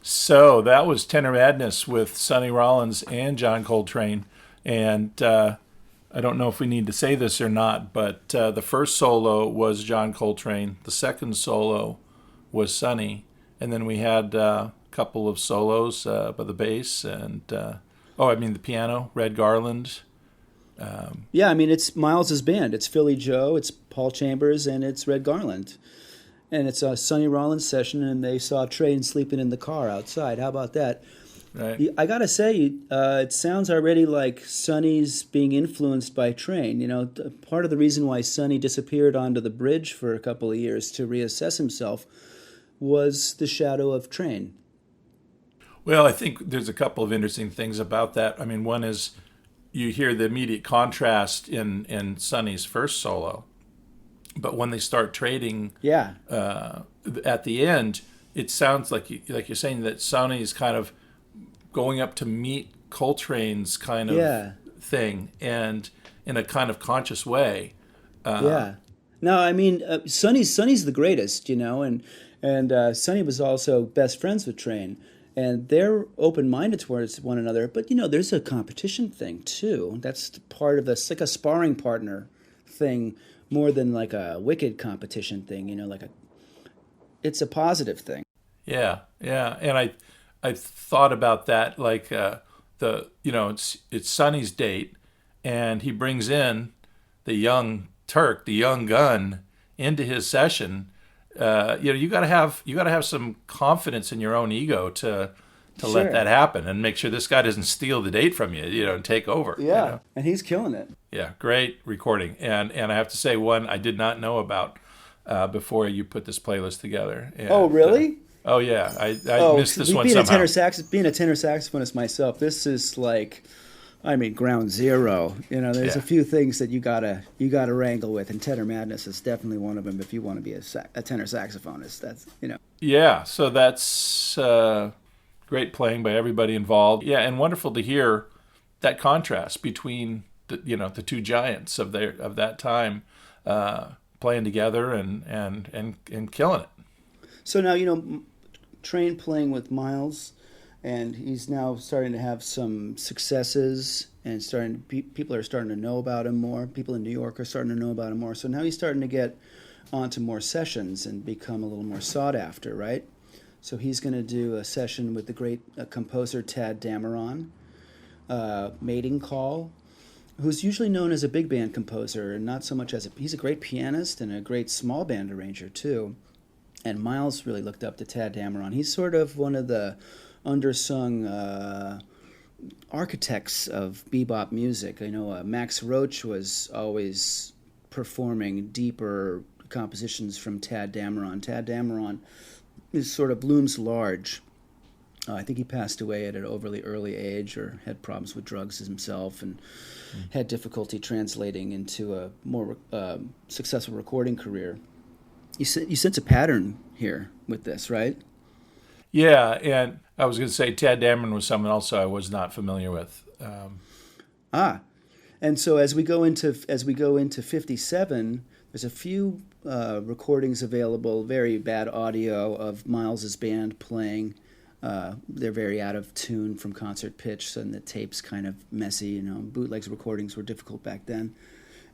So that was Tenor Madness with Sonny Rollins and John Coltrane. And I don't know if we need to say this or not, but the first solo was John Coltrane. The second solo was Sonny. And then we had a couple of solos by the bass and, the piano, Red Garland. Yeah, I mean, it's Miles's band. It's Philly Joe, it's Paul Chambers, and it's Red Garland. And it's a Sonny Rollins session, and they saw Train sleeping in the car outside. How about that? Right. I gotta say, it sounds already like Sonny's being influenced by Train. You know, part of the reason why Sonny disappeared onto the bridge for a couple of years to reassess himself was the shadow of Train. Well, I think there's a couple of interesting things about that. I mean, one is you hear the immediate contrast in Sonny's first solo, but when they start trading Yeah, at the end, it sounds like you're saying that Sonny's kind of going up to meet Coltrane's kind of yeah, thing, and in a kind of conscious way. yeah. No, I mean, Sonny's the greatest, you know, and Sonny was also best friends with Train, and they're open-minded towards one another. But you know, there's a competition thing too. That's part of this, like a sparring partner thing, more than like a wicked competition thing. You know, it's a positive thing. Yeah, yeah, and I thought about that like it's Sonny's date, and he brings in the young Turk, the young gun, into his session. You got to have some confidence in your own ego to let Sure. that happen and make sure this guy doesn't steal the date from you, and take over. Yeah, and he's killing it. Yeah, great recording, and I have to say one I did not know about before you put this playlist together. Oh, And, really? oh yeah, I Oh, missed this one being a somehow. being a tenor saxophonist myself, this is like, I mean, ground zero. You know, there's a Yeah, few things that you gotta wrangle with, and Tenor Madness is definitely one of them. If you want to be a tenor saxophonist, that's. yeah. So that's great playing by everybody involved. Yeah, and wonderful to hear that contrast between the two giants of that time playing together and killing it. So now Train playing with Miles, and he's now starting to have some successes, and people are starting to know about him more. People in New York are starting to know about him more. So now he's starting to get onto more sessions and become a little more sought after, right? So he's going to do a session with the great composer Tadd Dameron, Mating Call, who's usually known as a big band composer and not so much he's a great pianist and a great small band arranger too. And Miles really looked up to Tadd Dameron. He's sort of one of the undersung architects of bebop music. I know Max Roach was always performing deeper compositions from Tadd Dameron. Tadd Dameron is sort of looms large. I think he passed away at an overly early age or had problems with drugs himself and had difficulty translating into a more successful recording career. You sense a pattern here with this, right? Yeah, and I was going to say Tadd Dameron was someone also I was not familiar with. Ah, and so as we go into 57, there's a few recordings available, very bad audio of Miles's band playing. They're very out of tune from concert pitch, and the tape's kind of messy. Bootlegs recordings were difficult back then.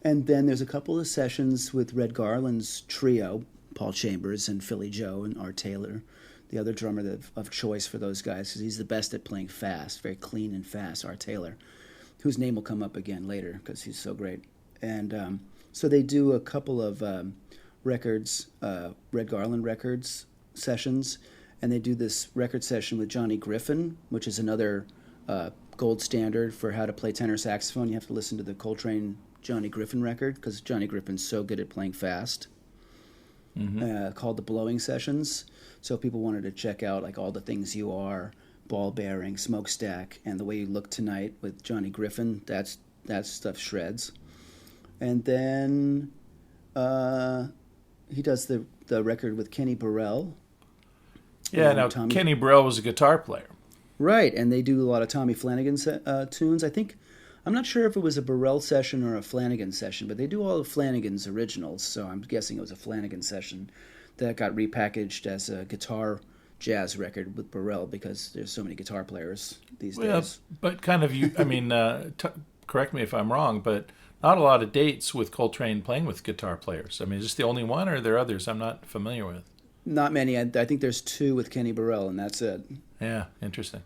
And then there's a couple of sessions with Red Garland's trio, Paul Chambers and Philly Joe and Art Taylor, the other drummer of choice for those guys, because he's the best at playing fast, very clean and fast, Art Taylor, whose name will come up again later because he's so great. And so they do a couple of records, Red Garland records sessions, and they do this record session with Johnny Griffin, which is another gold standard for how to play tenor saxophone. You have to listen to the Coltrane Johnny Griffin record because Johnny Griffin's so good at playing fast. Called the Blowing Sessions. So if people wanted to check out like All the Things You Are, Ball Bearing, Smokestack, and The Way You Look Tonight with Johnny Griffin, that stuff shreds. And then he does the record with Kenny Burrell. Yeah, And now Tommy. Kenny Burrell was a guitar player. Right, and they do a lot of Tommy Flanagan tunes. I'm not sure if it was a Burrell session or a Flanagan session, but they do all of Flanagan's originals, so I'm guessing it was a Flanagan session that got repackaged as a guitar jazz record with Burrell because there's so many guitar players these Well, days. but kind of you. I mean, correct me if I'm wrong, but not a lot of dates with Coltrane playing with guitar players. I mean, is this the only one, or are there others I'm not familiar with? Not many. I think there's two with Kenny Burrell, and that's it. Yeah, interesting.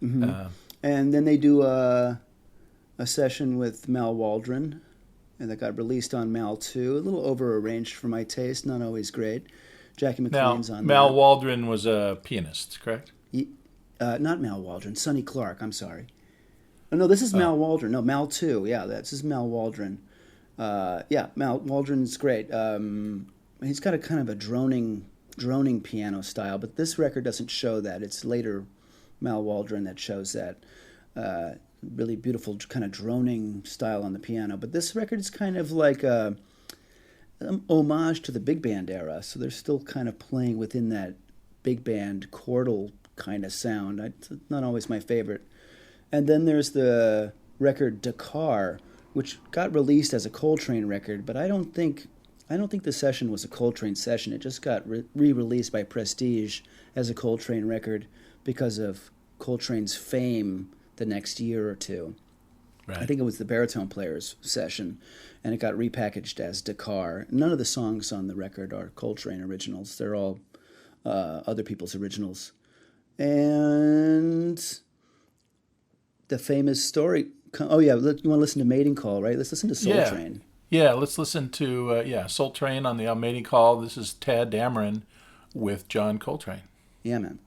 And then they do a session with Mal Waldron, and that got released on Mal 2. A little over-arranged for my taste, not always great. Jackie McLean's on Mal that. Waldron was a pianist, correct? Not Mal Waldron, Sonny Clark, I'm sorry. Oh, no, this is Mal Waldron. No, Mal 2. Yeah, this is Mal Waldron. Mal Waldron's great. He's got a kind of a droning piano style, but this record doesn't show that. It's later Mal Waldron that shows that. Really beautiful kind of droning style on the piano. But this record is kind of like an homage to the big band era, so they're still kind of playing within that big band chordal kind of sound. It's not always my favorite. And then there's the record Dakar, which got released as a Coltrane record, but I don't think the session was a Coltrane session. It just got re-released by Prestige as a Coltrane record because of Coltrane's fame the next year or two. Right. I think it was the baritone player's session, and it got repackaged as Dakar. None of the songs on the record are Coltrane originals. They're all other people's originals. And the famous story... Oh, yeah, you want to listen to Mating Call, right? Let's listen to Soultrane. Yeah, let's listen to Soultrane on the Mating Call. This is Tadd Dameron with John Coltrane. Yeah, man.